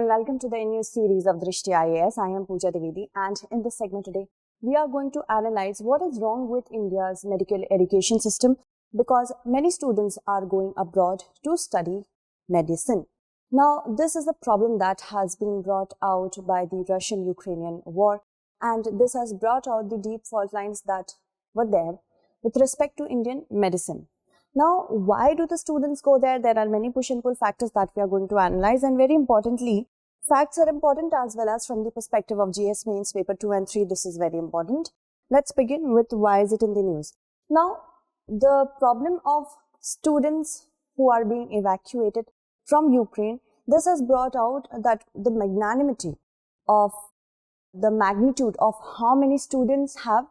and welcome to the new series of Drishti IAS. I am Pooja Devedi, and in this segment today, we are going to analyze what is wrong with India's medical education system because many students are going abroad to study medicine. Now, this is a problem that has been brought out by the Russian-Ukrainian war, and this has brought out the deep fault lines that were there with respect to Indian medicine. Now, why do the students go there? There are many push and pull factors that we are going to analyze, and very importantly, facts are important as well as from the perspective of GS Mains paper 2 and 3. This is very important. Let's begin with why is it in the news. Now, the problem of students who are being evacuated from Ukraine, this has brought out that the magnanimity of the magnitude of how many students have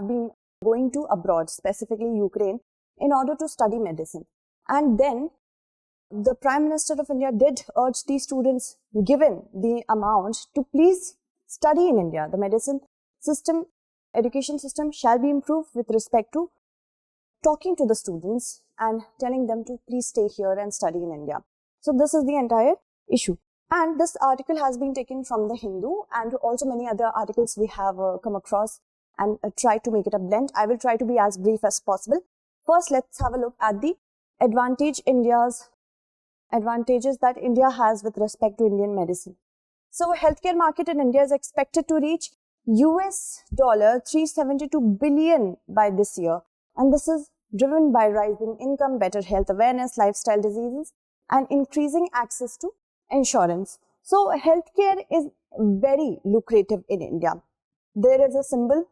been going to abroad, specifically Ukraine, in order to study medicine. And then the Prime Minister of India did urge the students, given the amount, to please study in India. The medicine system, education system shall be improved with respect to talking to the students and telling them to please stay here and study in India. So this is the entire issue. And this article has been taken from the Hindu and also many other articles we have come across and tried to make it a blend. I will try to be as brief as possible. First, let's have a look at the advantages that India has with respect to Indian medicine. So, healthcare market in India is expected to reach US $372 billion by this year, and this is driven by rising income, better health awareness, lifestyle diseases, and increasing access to insurance. So, healthcare is very lucrative in India. There is a symbol,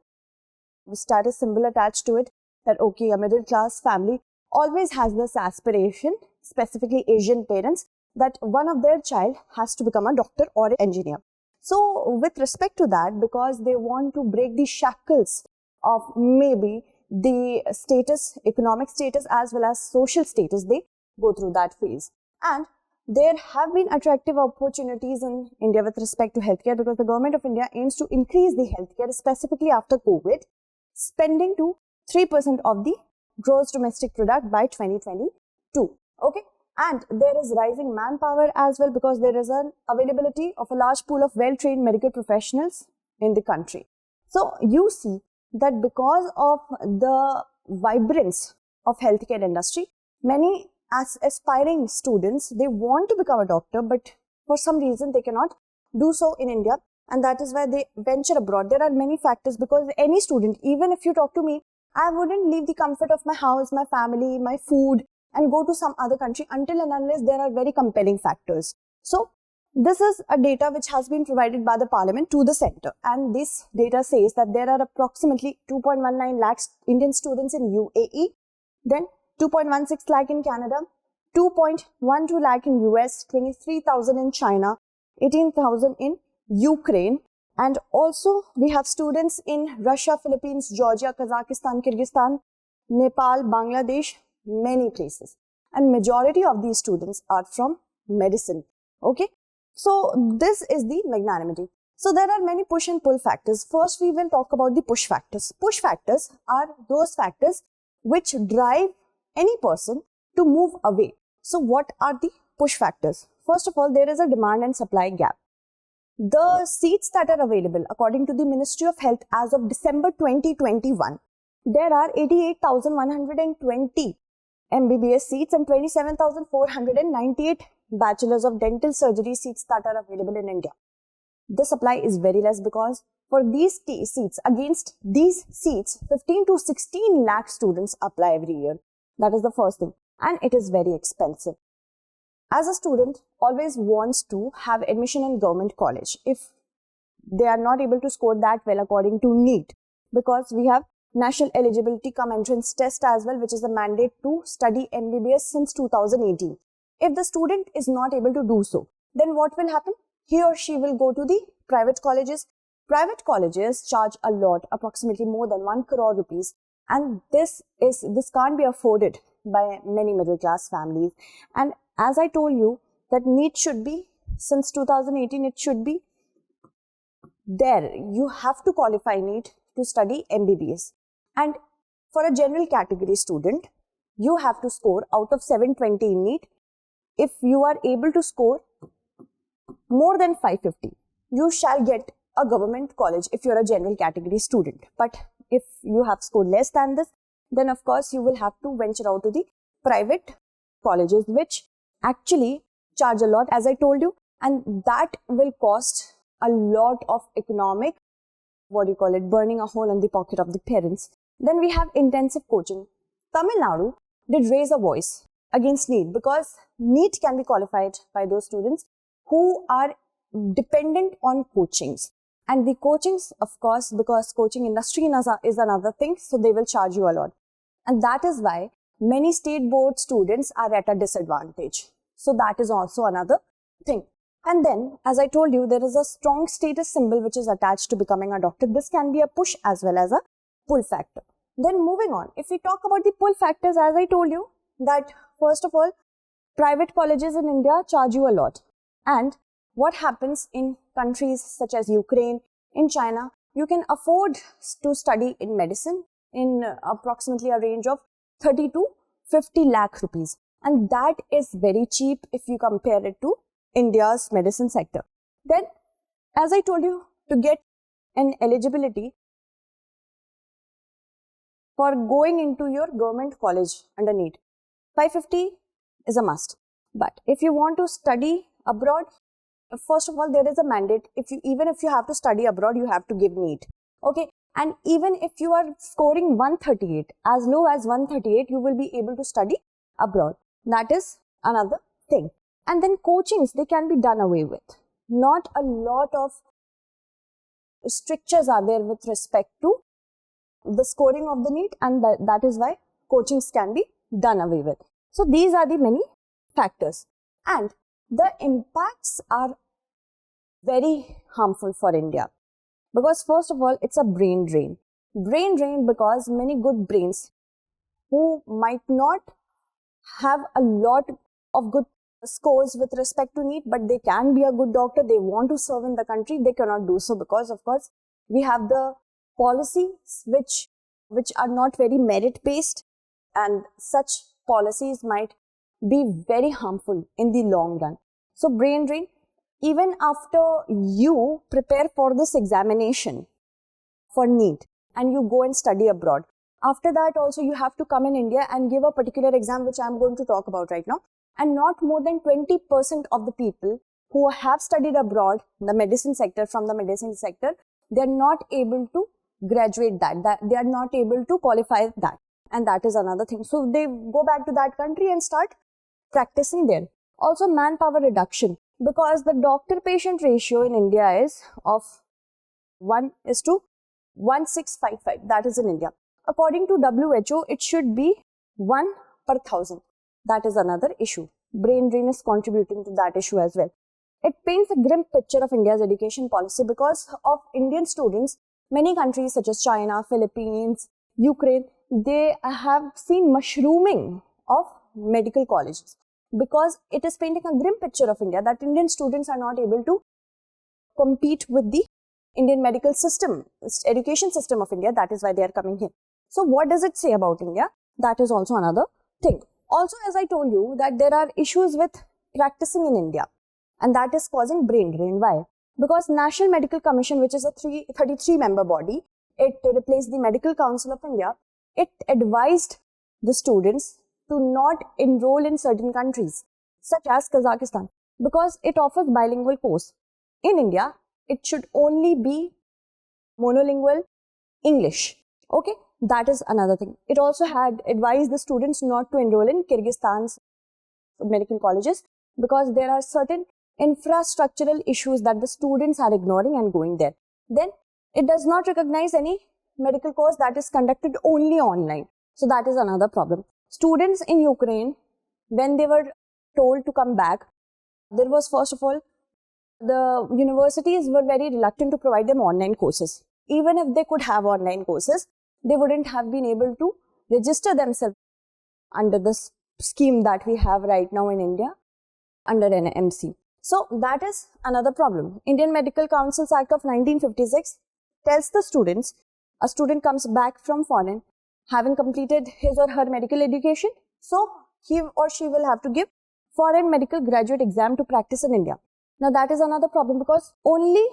status symbol attached to it, that okay, a middle class family always has this aspiration, specifically Asian parents, that one of their child has to become a doctor or an engineer. So with respect to that, because they want to break the shackles of maybe the status, economic status as well as social status, they go through that phase. And there have been attractive opportunities in India with respect to healthcare because the government of India aims to increase the healthcare, specifically after COVID, spending to 3% of the gross domestic product by 2022. Okay, and there is rising manpower as well because there is an availability of a large pool of well-trained medical professionals in the country. So you see that because of the vibrance of healthcare industry, many aspiring students, they want to become a doctor, but for some reason they cannot do so in India, and that is why they venture abroad. There are many factors because any student, even if you talk to me, I wouldn't leave the comfort of my house, my family, my food and go to some other country until and unless there are very compelling factors. So, this is a data which has been provided by the Parliament to the centre, and this data says that there are approximately 2.19 lakhs Indian students in UAE, then 2.16 lakh in Canada, 2.12 lakh in US, 23,000 in China, 18,000 in Ukraine, and also we have students in Russia, Philippines, Georgia, Kazakhstan, Kyrgyzstan, Nepal, Bangladesh, many places. And majority of these students are from medicine. Okay. So this is the magnanimity. So there are many push and pull factors. First, we will talk about the push factors. Push factors are those factors which drive any person to move away. So what are the push factors? First of all, there is a demand and supply gap. The seats that are available according to the Ministry of Health as of December 2021, there are 88,120 MBBS seats and 27,498 Bachelors of Dental Surgery seats that are available in India. The supply is very less because for these seats, against these seats, 15 to 16 lakh students apply every year. That is the first thing. And it is very expensive. As a student, always wants to have admission in government college if they are not able to score that well according to NEET, because we have National Eligibility Cum Entrance Test as well, which is a mandate to study MBBS since 2018. If the student is not able to do so, then what will happen? He or she will go to the private colleges. Private colleges charge a lot, approximately more than 1 crore rupees, and this can't be afforded by many middle class families. And as I told you, that NEET should be, since 2018, it should be there. You have to qualify NEET to study MBBS. And for a general category student, you have to score out of 720 in NEET. If you are able to score more than 550, you shall get a government college if you're a general category student. But if you have scored less than this, then of course you will have to venture out to the private colleges, which actually charge a lot, as I told you, and that will cost a lot of economic, burning a hole in the pocket of the parents. Then we have intensive coaching. Tamil Nadu did raise a voice against NEET, because NEET can be qualified by those students who are dependent on coachings. And the coachings, of course, because coaching industry is another thing, so they will charge you a lot. And that is why many state board students are at a disadvantage. So that is also another thing. And then, as I told you, there is a strong status symbol which is attached to becoming a doctor. This can be a push as well as a pull factor. Then moving on, if we talk about the pull factors, as I told you, that first of all, private colleges in India charge you a lot. And what happens in countries such as Ukraine, in China, you can afford to study in medicine in approximately a range of 30 to 50 lakh rupees. And that is very cheap if you compare it to India's medicine sector. Then, as I told you, to get an eligibility for going into your government college under NEET, 550 is a must. But if you want to study abroad, first of all, there is a mandate. Even if you have to study abroad, you have to give NEET. Okay. And even if you are scoring 138, as low as 138, you will be able to study abroad. That is another thing. And then coachings, they can be done away with. Not a lot of strictures are there with respect to the scoring of the NEET, and that is why coachings can be done away with. So these are the many factors. And the impacts are very harmful for India. Because first of all, it's a brain drain. Brain drain because many good brains who might not have a lot of good scores with respect to NEET, but they can be a good doctor, they want to serve in the country, they cannot do so because, of course, we have the policies which are not very merit-based, and such policies might be very harmful in the long run. So, brain drain, even after you prepare for this examination for NEET and you go and study abroad, after that also you have to come in India and give a particular exam which I am going to talk about right now. And not more than 20% of the people who have studied abroad, the medicine sector, from the medicine sector, they are not able to graduate that they are not able to qualify that. And that is another thing. So they go back to that country and start practicing there. Also manpower reduction, because the doctor-patient ratio in India is of 1:1655. That is in India. According to WHO, it should be 1 per 1,000. That is another issue. Brain drain is contributing to that issue as well. It paints a grim picture of India's education policy because of Indian students. Many countries such as China, Philippines, Ukraine, they have seen mushrooming of medical colleges, because it is painting a grim picture of India that Indian students are not able to compete with the Indian medical system, education system of India. That is why they are coming here. So what does it say about India? That is also another thing. Also, as I told you, that there are issues with practicing in India, and that is causing brain drain. Why? Because National Medical Commission, which is a 33-member body, it replaced the Medical Council of India. It advised the students to not enroll in certain countries, such as Kazakhstan, because it offers bilingual course. In India, it should only be monolingual English. Okay, that is another thing. It also had advised the students not to enroll in Kyrgyzstan's medical colleges, because there are certain infrastructural issues that the students are ignoring and going there. Then it does not recognize any medical course that is conducted only online. So that is another problem. Students in Ukraine, when they were told to come back, there was, first of all, the universities were very reluctant to provide them online courses. Even if they could have online courses, they wouldn't have been able to register themselves under this scheme that we have right now in India under an MC. So that is another problem. Indian Medical Councils Act of 1956 tells the students, a student comes back from foreign having completed his or her medical education, so he or she will have to give foreign medical graduate exam to practice in India. Now that is another problem because only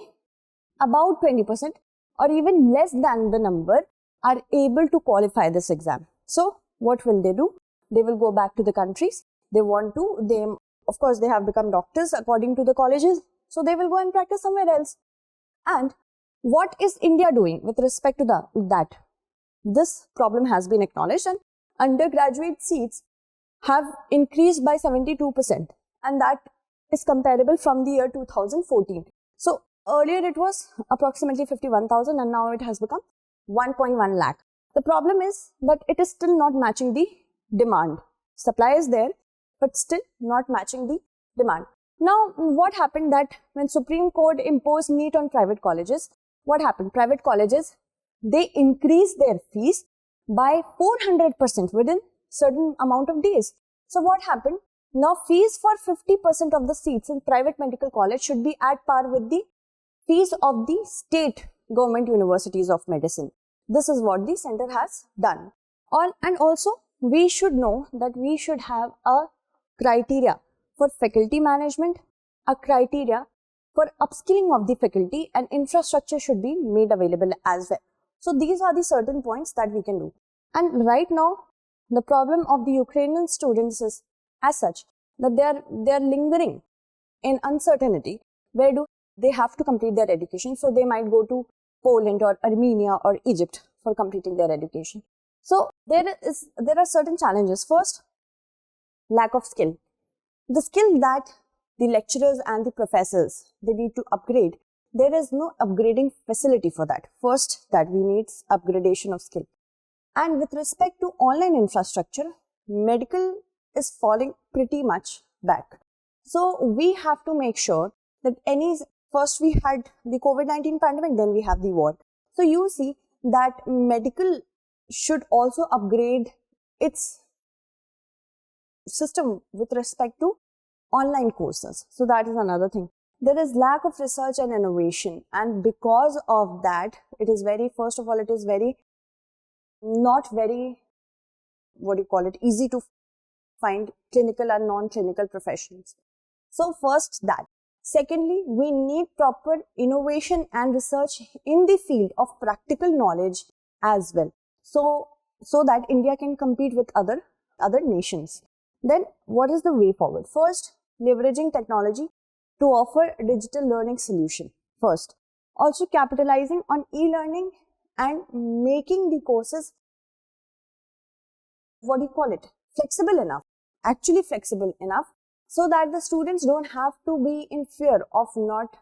about 20% or even less than the number are able to qualify this exam. So what will they do? They will go back to the countries. Of course, they have become doctors according to the colleges. So they will go and practice somewhere else. And what is India doing with respect to that? This problem has been acknowledged and undergraduate seats have increased by 72%, and that is comparable from the year 2014. So earlier it was approximately 51,000 and now it has become 1.1 lakh. The problem is that it is still not matching the demand. Supply is there, but still not matching the demand. Now, what happened that when Supreme Court imposed NEET on private colleges, what happened? Private colleges, they increased their fees by 400% within certain amount of days. So what happened? Now fees for 50% of the seats in private medical college should be at par with the fees of the state government universities of medicine. This is what the center has done. And also we should know that we should have a criteria for faculty management, a criteria for upskilling of the faculty, and infrastructure should be made available as well. So these are the certain points that we can do. And right now, the problem of the Ukrainian students is as such that they are lingering in uncertainty. Where do they have to complete their education? So they might go to Poland or Armenia or Egypt for completing their education. So there are certain challenges. First, lack of skill. The skill that the lecturers and the professors, they need to upgrade. There is no upgrading facility for that. First, that we need upgradation of skill. And with respect to online infrastructure, medical is falling pretty much back. So we have to make sure that first we had the COVID-19 pandemic, then we have the war. So you see that medical should also upgrade its system with respect to online courses. So that is another thing. There is lack of research and innovation, and because of that, it is not very easy to find clinical and non-clinical professionals. So first that. Secondly, we need proper innovation and research in the field of practical knowledge as well. So that India can compete with other nations. Then what is the way forward? First, leveraging technology to offer digital learning solution. First, also capitalizing on e-learning and making the courses, flexible enough, so that the students don't have to be in fear of not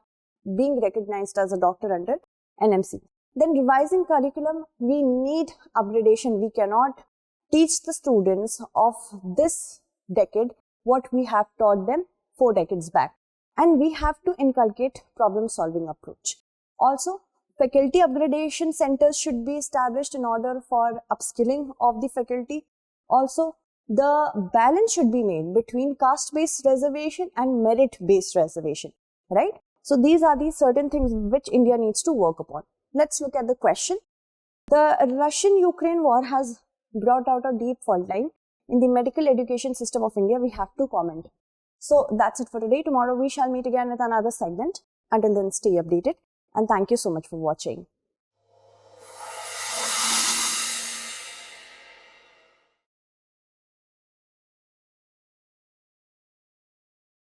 being recognized as a doctor under NMC. Then revising curriculum, we need upgradation. We cannot teach the students of this decade what we have taught them 4 decades back. And we have to inculcate problem-solving approach. Also, faculty upgradation centers should be established in order for upskilling of the faculty. Also, the balance should be made between caste-based reservation and merit-based reservation, right? So these are the certain things which India needs to work upon. Let's look at the question. The Russian-Ukraine war has brought out a deep fault line in the medical education system of India. We have to comment. So that's it for today. Tomorrow we shall meet again with another segment. Until then, stay updated and thank you so much for watching.